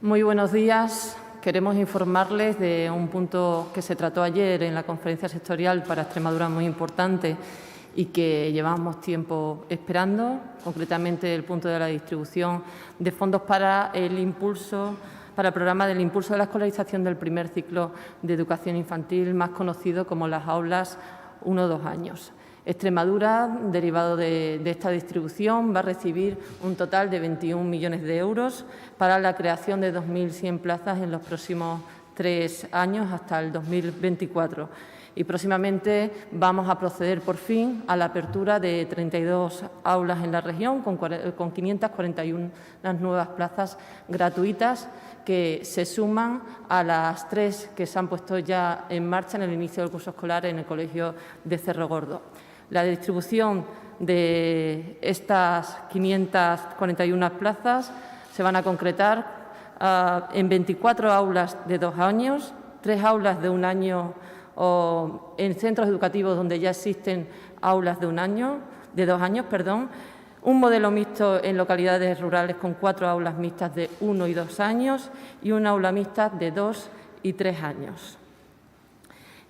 Muy buenos días. Queremos informarles de un punto que se trató ayer en la conferencia sectorial para Extremadura muy importante y que llevamos tiempo esperando, concretamente el punto de la distribución de fondos para el programa del impulso de la escolarización del primer ciclo de educación infantil, más conocido como las aulas 1-2 años. Extremadura, derivado de esta distribución, va a recibir un total de 21 millones de euros para la creación de 2.100 plazas en los próximos 3 años hasta el 2024. Y próximamente vamos a proceder por fin a la apertura de 32 aulas en la región con 541 nuevas plazas gratuitas que se suman a las 3 que se han puesto ya en marcha en el inicio del curso escolar en el Colegio de Cerro Gordo. La distribución de estas 541 plazas se van a concretar en 24 aulas de 2 años, 3 aulas de 1 año o en centros educativos donde ya existen aulas de 2 años, un modelo mixto en localidades rurales con 4 aulas mixtas de 1 y 2 años y una aula mixta de 2 y 3 años.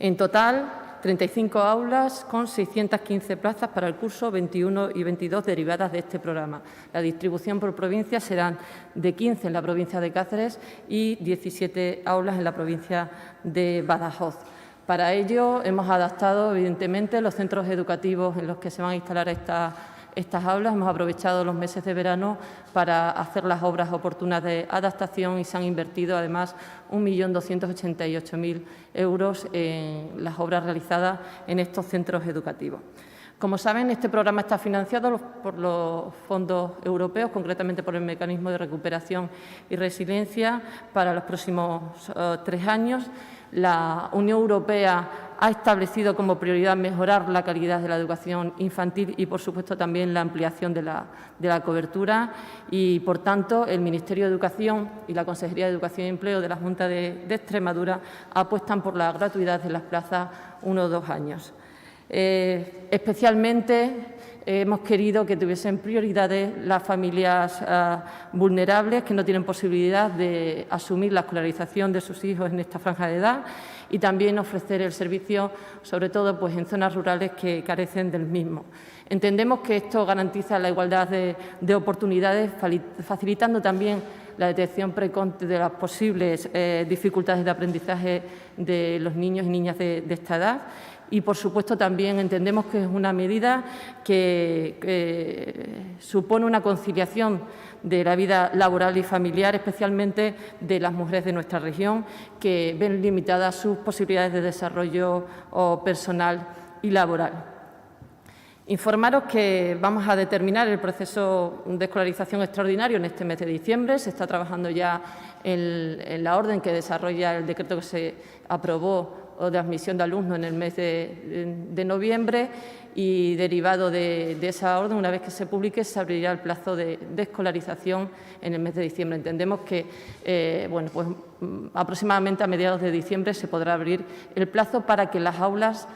En total, 35 aulas con 615 plazas para el curso 21 y 22 derivadas de este programa. La distribución por provincia serán de 15 en la provincia de Cáceres y 17 aulas en la provincia de Badajoz. Para ello hemos adaptado, evidentemente, los centros educativos en los que se van a instalar estas aulas. Hemos aprovechado los meses de verano para hacer las obras oportunas de adaptación y se han invertido, además, 1.288.000 euros en las obras realizadas en estos centros educativos. Como saben, este programa está financiado por los fondos europeos, concretamente por el Mecanismo de Recuperación y Resiliencia para los próximos 3 años. La Unión Europea ha establecido como prioridad mejorar la calidad de la educación infantil y, por supuesto, también la ampliación de la cobertura y, por tanto, el Ministerio de Educación y la Consejería de Educación y Empleo de la Junta de Extremadura apuestan por la gratuidad de las plazas 1-2 años. Especialmente hemos querido que tuviesen prioridades las familias vulnerables que no tienen posibilidad de asumir la escolarización de sus hijos en esta franja de edad y también ofrecer el servicio, sobre todo en zonas rurales que carecen del mismo. Entendemos que esto garantiza la igualdad de oportunidades, facilitando también la detección precoz de las posibles dificultades de aprendizaje de los niños y niñas de esta edad. Y, por supuesto, también entendemos que es una medida que supone una conciliación de la vida laboral y familiar, especialmente de las mujeres de nuestra región, que ven limitadas sus posibilidades de desarrollo personal y laboral. Informaros que vamos a determinar el proceso de escolarización extraordinario en este mes de diciembre. Se está trabajando ya en la orden que desarrolla el decreto que se aprobó o de admisión de alumnos en el mes de noviembre y, derivado de esa orden, una vez que se publique, se abrirá el plazo de escolarización en el mes de diciembre. Entendemos que aproximadamente a mediados de diciembre se podrá abrir el plazo para que las aulas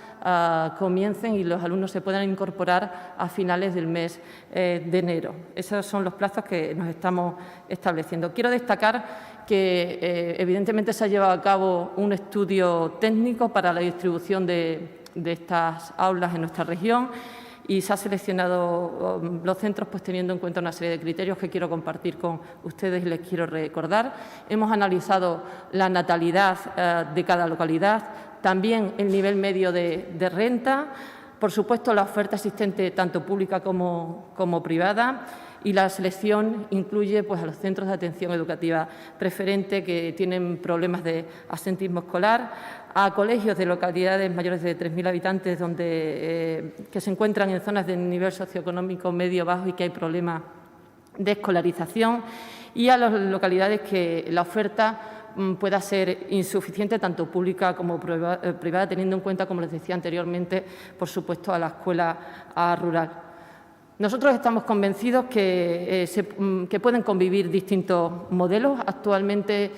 comiencen y los alumnos se puedan incorporar a finales del mes de enero. Esos son los plazos que nos estamos estableciendo. Quiero destacar que evidentemente se ha llevado a cabo un estudio técnico para la distribución de estas aulas en nuestra región y se han seleccionado los centros teniendo en cuenta una serie de criterios que quiero compartir con ustedes y les quiero recordar. Hemos analizado la natalidad de cada localidad, también el nivel medio de renta, por supuesto la oferta existente tanto pública como privada, y la selección incluye a los centros de atención educativa preferente que tienen problemas de absentismo escolar, a colegios de localidades mayores de 3.000 habitantes que se encuentran en zonas de nivel socioeconómico medio-bajo y que hay problemas de escolarización, y a las localidades que la oferta pueda ser insuficiente, tanto pública como privada, teniendo en cuenta, como les decía anteriormente, por supuesto, a la escuela rural. Nosotros estamos convencidos que pueden convivir distintos modelos. Actualmente,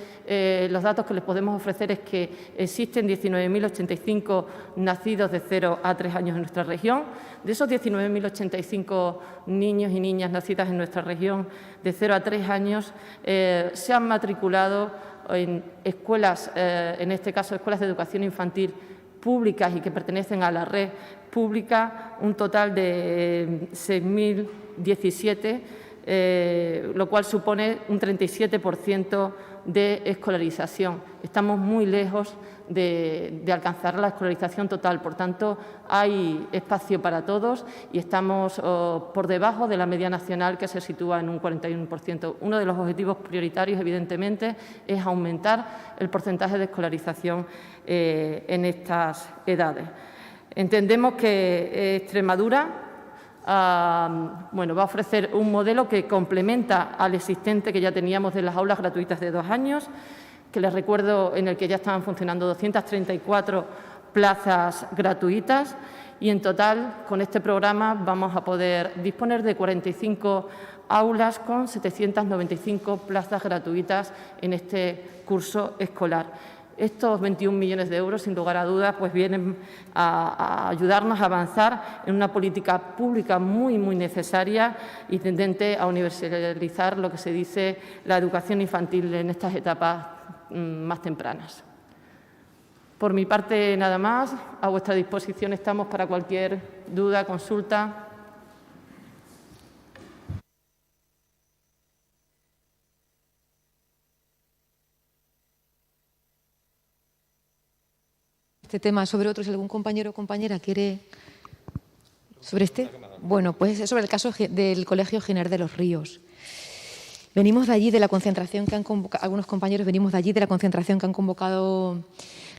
los datos que les podemos ofrecer es que existen 19.085 nacidos de 0 a 3 años en nuestra región. De esos 19.085 niños y niñas nacidas en nuestra región de 0 a 3 años, se han matriculado en escuelas, en este caso escuelas de educación infantil públicas y que pertenecen a la red pública, un total de 6.017, lo cual supone un 37% de escolarización. Estamos muy lejos de alcanzar la escolarización total, por tanto, hay espacio para todos y estamos por debajo de la media nacional, que se sitúa en un 41%. Uno de los objetivos prioritarios, evidentemente, es aumentar el porcentaje de escolarización en estas edades. Entendemos que Extremadura va a ofrecer un modelo que complementa al existente que ya teníamos de las aulas gratuitas de 2 años, que les recuerdo en el que ya estaban funcionando 234 plazas gratuitas y en total con este programa vamos a poder disponer de 45 aulas con 795 plazas gratuitas en este curso escolar. Estos 21 millones de euros, sin lugar a dudas, pues vienen a ayudarnos a avanzar en una política pública muy necesaria y tendente a universalizar lo que se dice la educación infantil en estas etapas más tempranas. Por mi parte, nada más. A vuestra disposición estamos para cualquier duda, consulta. Este tema sobre otro, si algún compañero o compañera quiere... ¿Sobre este? Bueno, pues es sobre el caso del Colegio Giner de los Ríos. Venimos de allí, de la concentración que han convocado, algunos compañeros venimos de allí, de la concentración que han convocado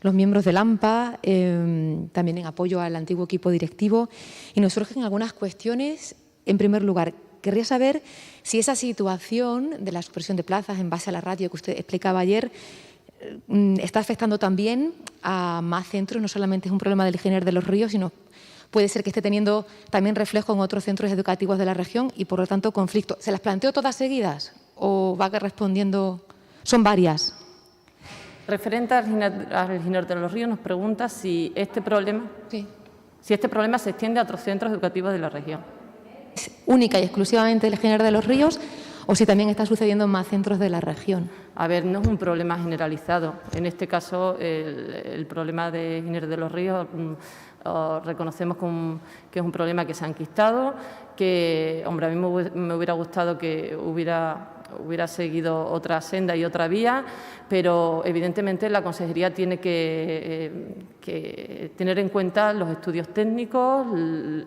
los miembros del AMPA, también en apoyo al antiguo equipo directivo, y nos surgen algunas cuestiones. En primer lugar, querría saber si esa situación de la supresión de plazas en base a la ratio que usted explicaba ayer está afectando también a más centros, no solamente es un problema del Giner de los Ríos, sino puede ser que esté teniendo también reflejo en otros centros educativos de la región y, por lo tanto, conflicto. ¿Se las planteo todas seguidas o va respondiendo? Son varias. Referente al Giner de los Ríos, nos pregunta si este problema se extiende a otros centros educativos de la región. ¿Es única y exclusivamente del Giner de los Ríos o si también está sucediendo en más centros de la región? A ver, no es un problema generalizado. En este caso, el problema de Giner de los Ríos reconocemos que es un problema que se ha enquistado, que, hombre, a mí me hubiera gustado que hubiera seguido otra senda y otra vía, pero evidentemente la Consejería tiene que tener en cuenta los estudios técnicos,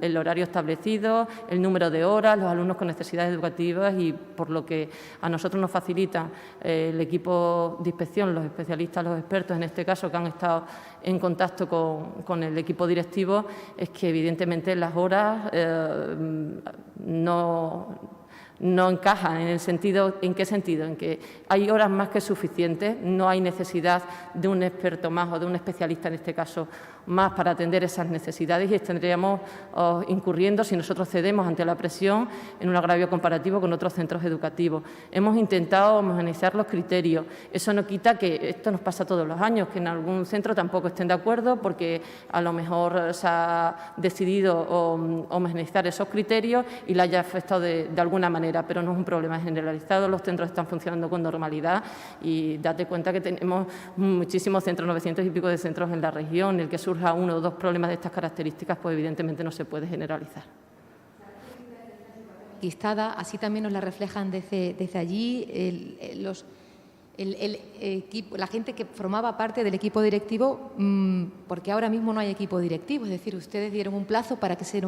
el horario establecido, el número de horas, los alumnos con necesidades educativas y por lo que a nosotros nos facilita el equipo de inspección, los especialistas, los expertos, en este caso, que han estado en contacto con el equipo directivo, es que evidentemente las horas no encajan en el sentido, ¿en qué sentido? En que hay horas más que suficientes, no hay necesidad de un experto más o de un especialista, en este caso, más para atender esas necesidades y estaríamos incurriendo, si nosotros cedemos ante la presión, en un agravio comparativo con otros centros educativos. Hemos intentado homogeneizar los criterios. Eso no quita que esto nos pasa todos los años, que en algún centro tampoco estén de acuerdo porque a lo mejor se ha decidido homogeneizar esos criterios y la haya afectado de alguna manera, pero no es un problema generalizado. Los centros están funcionando con normalidad y date cuenta que tenemos muchísimos centros, 900 y pico de centros en la región. El que surja uno o dos problemas de estas características, pues evidentemente no se puede generalizar. Así también nos la reflejan desde allí el equipo, la gente que formaba parte del equipo directivo, porque ahora mismo no hay equipo directivo, es decir, ustedes dieron un plazo para que se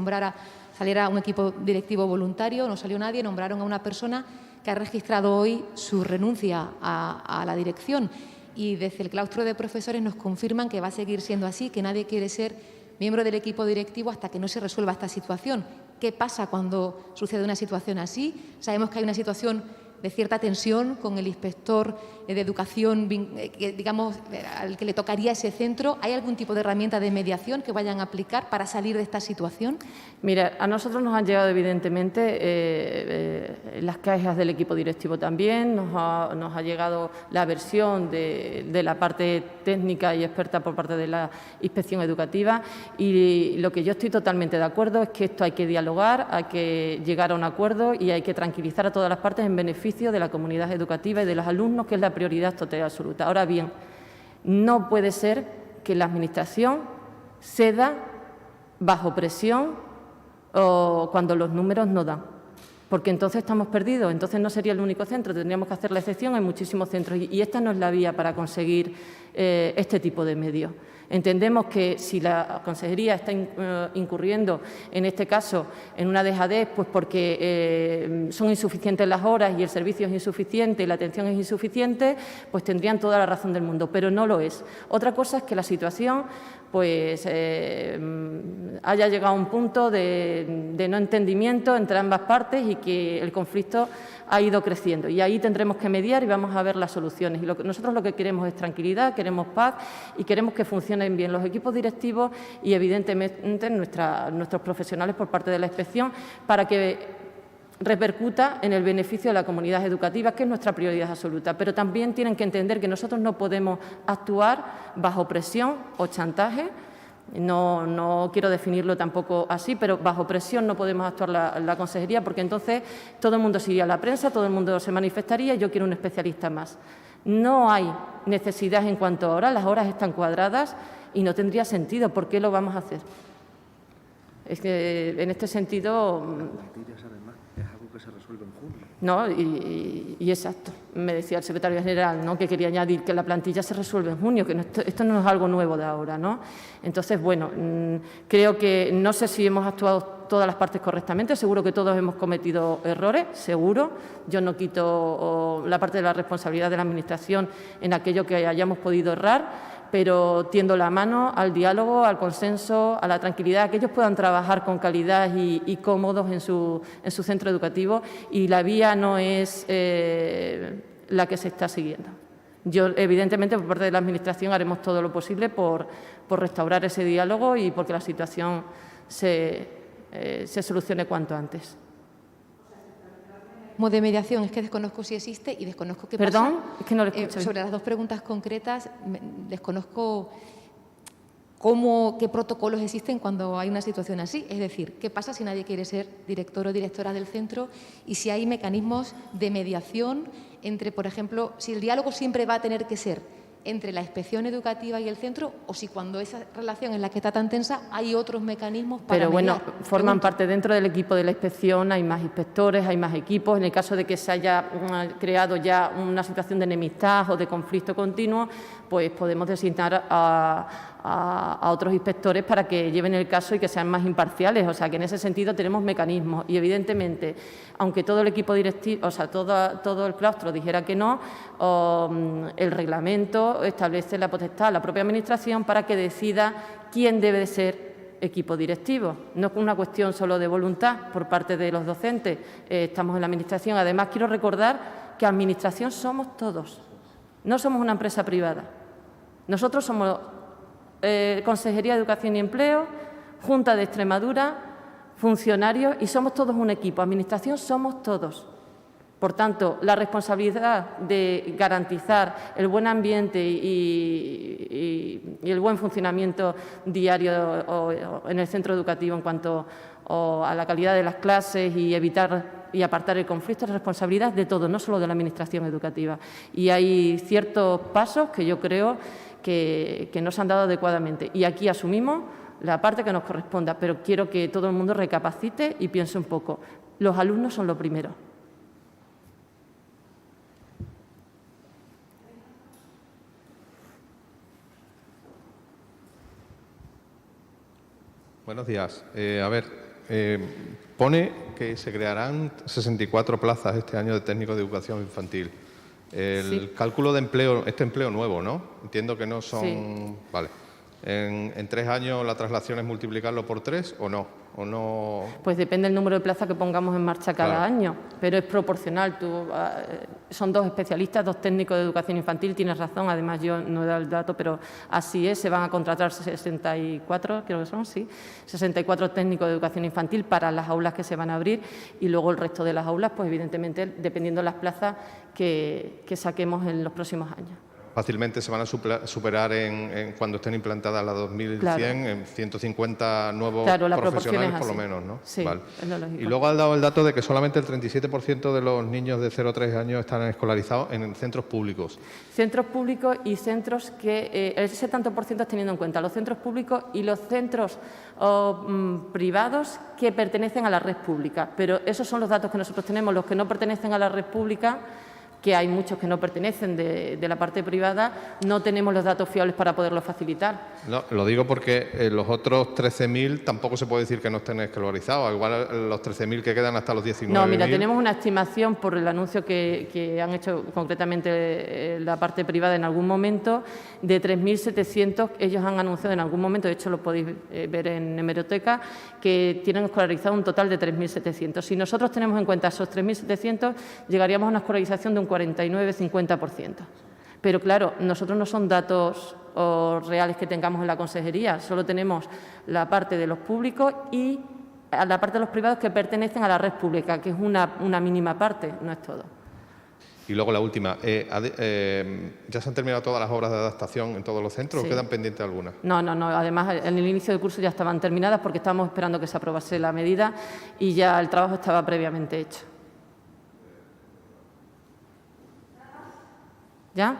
saliera un equipo directivo voluntario, no salió nadie, nombraron a una persona que ha registrado hoy su renuncia a la dirección y desde el claustro de profesores nos confirman que va a seguir siendo así, que nadie quiere ser miembro del equipo directivo hasta que no se resuelva esta situación. ¿Qué pasa cuando sucede una situación así? Sabemos que hay una situación de cierta tensión con el inspector de educación, digamos, al que le tocaría ese centro? ¿Hay algún tipo de herramienta de mediación que vayan a aplicar para salir de esta situación? Mira, a nosotros nos han llegado evidentemente las quejas del equipo directivo también, nos ha llegado la versión de la parte técnica y experta por parte de la inspección educativa, y lo que yo estoy totalmente de acuerdo es que esto hay que dialogar, hay que llegar a un acuerdo y hay que tranquilizar a todas las partes en beneficio de la comunidad educativa y de los alumnos, que es la prioridad total y absoluta. Ahora bien, no puede ser que la Administración ceda bajo presión o cuando los números no dan, porque entonces estamos perdidos, entonces no sería el único centro, tendríamos que hacer la excepción en muchísimos centros y esta no es la vía para conseguir este tipo de medios. Entendemos que si la Consejería está incurriendo, en este caso, en una dejadez, pues porque son insuficientes las horas y el servicio es insuficiente y la atención es insuficiente, pues tendrían toda la razón del mundo, pero no lo es. Otra cosa es que la situación pues haya llegado a un punto de no entendimiento entre ambas partes y que el conflicto ha ido creciendo. Y ahí tendremos que mediar y vamos a ver las soluciones. Y nosotros lo que queremos es tranquilidad, queremos paz y queremos que funcionen bien los equipos directivos y, evidentemente, nuestros profesionales por parte de la inspección, para que repercuta en el beneficio de la comunidad educativa, que es nuestra prioridad absoluta. Pero también tienen que entender que nosotros no podemos actuar bajo presión o chantaje. No quiero definirlo tampoco así, pero bajo presión no podemos actuar la Consejería, porque entonces todo el mundo se iría a la prensa, todo el mundo se manifestaría y yo quiero un especialista más. No hay necesidad en cuanto a horas, las horas están cuadradas y no tendría sentido. ¿Por qué lo vamos a hacer? Es que en este sentido… se resuelve en junio. No, y exacto. Me decía el secretario general, ¿no?, que quería añadir que la plantilla se resuelve en junio, que esto no es algo nuevo de ahora, ¿no? Entonces, bueno, creo que no sé si hemos actuado todas las partes correctamente, seguro que todos hemos cometido errores, seguro. Yo no quito la parte de la responsabilidad de la Administración en aquello que hayamos podido errar, pero tiendo la mano al diálogo, al consenso, a la tranquilidad, que ellos puedan trabajar con calidad y cómodos en su centro educativo, y la vía no es la que se está siguiendo. Yo, evidentemente, por parte de la Administración haremos todo lo posible por restaurar ese diálogo y porque la situación se solucione cuanto antes. Como de mediación, es que desconozco si existe y desconozco qué ¿Perdón? pasa. Es que no lo escucho. Sobre las dos preguntas concretas, desconozco qué protocolos existen cuando hay una situación así. Es decir, qué pasa si nadie quiere ser director o directora del centro y si hay mecanismos de mediación entre, por ejemplo, si el diálogo siempre va a tener que ser entre la inspección educativa y el centro, o si cuando esa relación es la que está tan tensa hay otros mecanismos para Pero bueno, mediar. forman parte dentro del equipo de la inspección, hay más inspectores, hay más equipos. En el caso de que se haya creado ya una situación de enemistad o de conflicto continuo, pues podemos designar a otros inspectores para que lleven el caso y que sean más imparciales. O sea, que en ese sentido tenemos mecanismos y, evidentemente, aunque todo el equipo directivo, o sea, todo el claustro dijera que no, el reglamento establece la potestad a la propia Administración para que decida quién debe de ser equipo directivo. No es una cuestión solo de voluntad por parte de los docentes. Estamos en la Administración. Además, quiero recordar que Administración somos todos. No somos una empresa privada. Nosotros somos Consejería de Educación y Empleo, Junta de Extremadura, funcionarios, y somos todos un equipo. Administración somos todos. Por tanto, la responsabilidad de garantizar el buen ambiente y el buen funcionamiento diario en el centro educativo en cuanto a la calidad de las clases y evitar y apartar el conflicto es responsabilidad de todos, no solo de la Administración educativa. Y hay ciertos pasos que yo creo que no se han dado adecuadamente. Y aquí asumimos la parte que nos corresponda, pero quiero que todo el mundo recapacite y piense un poco. Los alumnos son lo primero. Buenos días. Pone que se crearán 64 plazas este año de técnico de educación infantil. El cálculo de empleo, empleo nuevo, ¿no? Entiendo que no son… Sí. Vale. ¿En 3 años la traslación es multiplicarlo por 3 o no? ¿O no? Pues depende del número de plazas que pongamos en marcha cada Claro. año, pero es proporcional. Son 2 especialistas, 2 técnicos de educación infantil, tienes razón, además yo no he dado el dato, pero así es, se van a contratar 64, creo que son, sí, 64 técnicos de educación infantil para las aulas que se van a abrir y luego el resto de las aulas, pues evidentemente, dependiendo de las plazas que saquemos en los próximos años. Fácilmente se van a superar cuando estén implantadas las 2100, Claro. en 150 nuevos Claro, la proporción profesionales es por lo así. menos, ¿no? Sí, Vale. es lo lógico. Y luego has dado el dato de que solamente el 37% de los niños de 0 a 3 años están escolarizados en centros públicos. Centros públicos y centros que, ese tanto por ciento es teniendo en cuenta los centros públicos y los centros privados que pertenecen a la red pública. Pero esos son los datos que nosotros tenemos. Los que no pertenecen a la red pública, que hay muchos que no pertenecen de la parte privada, no tenemos los datos fiables para poderlos facilitar. No, lo digo porque los otros 13.000 tampoco se puede decir que no estén escolarizados. Igual los 13.000 que quedan hasta los 19.000. No, mira, tenemos una estimación por el anuncio que han hecho concretamente la parte privada en algún momento de 3.700. Ellos han anunciado en algún momento, de hecho lo podéis ver en hemeroteca, que tienen escolarizado un total de 3.700. Si nosotros tenemos en cuenta esos 3.700, llegaríamos a una escolarización de un 49-50%. Pero claro, nosotros no son datos reales que tengamos en la consejería, solo tenemos la parte de los públicos y la parte de los privados que pertenecen a la red pública, que es una mínima parte, no es todo. Y luego la última, ¿ya se han terminado todas las obras de adaptación en todos los centros Sí. o quedan pendientes algunas? No, además en el inicio del curso ya estaban terminadas porque estábamos esperando que se aprobase la medida y ya el trabajo estaba previamente hecho. ¿Ya?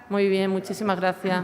Muy bien, muchísimas gracias.